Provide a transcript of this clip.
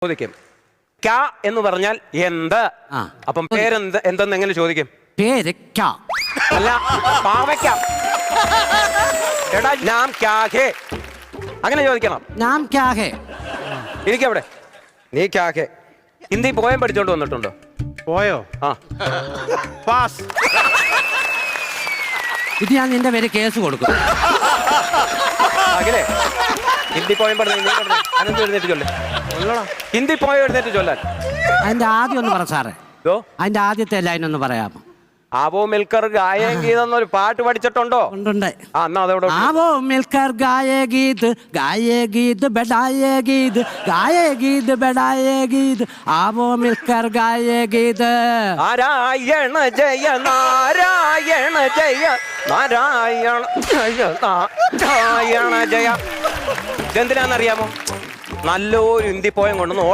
ചോദിക്കും ക്യാ എന്ന് പറഞ്ഞാൽ എന്ത്. അപ്പം പേരെന്ത് എന്തെന്ന് എങ്ങനെ ചോദിക്കും? പേര് ക്യാ അല്ല, പാവയ്ക്ക. എടാ നാം ക്യാ ഹേ അങ്ങനെ ചോദിക്കണം. നാം ക്യാ ഹേ. ഇരിക്കവിടെ. നീ ക്യാ ഹേ ഹിന്ദി പോയം പഠിച്ചോണ്ട് വന്നിട്ടുണ്ടോ? പോയോ? ആ പാസ്. ഇത് ഞാൻ നിന്റെ പേര് കേസ് കൊടുക്കും. അഖിലേ, ഹിന്ദി പോയം പഠിച്ചു അനന്ത് എഴുന്നേറ്റ് ചൊല്ലേ. ഹിന്ദി പോയം എഴുന്നേറ്റ് ചൊല്ലാൻ. അതിന്റെ ആദ്യം ഒന്ന് പറ സാറേ. ഇതോ അതിന്റെ ആദ്യത്തെ ലൈൻ ഒന്ന് പറയാമോ? ആവോ മിൽക്കർ ഗായേ ഗീത് എന്നൊരു പാട്ട് പഠിച്ചിട്ടുണ്ടോ? ഉണ്ട്. ആ എന്നാ അതവിടെ. ആവോ മിൽക്കർ ഗായേ ഗീത് ബെഡായേ ഗീത് ഗായേ ഗീത് ബെഡായേ ഗീത് ആവോ മിൽക്കർ ഗായേ ഗീത്. നാരായണ ജയ നാരായണ ജയ നാരായണ ജയ നാരായണ ജയ. ഇതെന്തിനാന്നറിയാമോ? നല്ലൊരു ഹിന്ദി പോയം കൊണ്ടുവന്ന്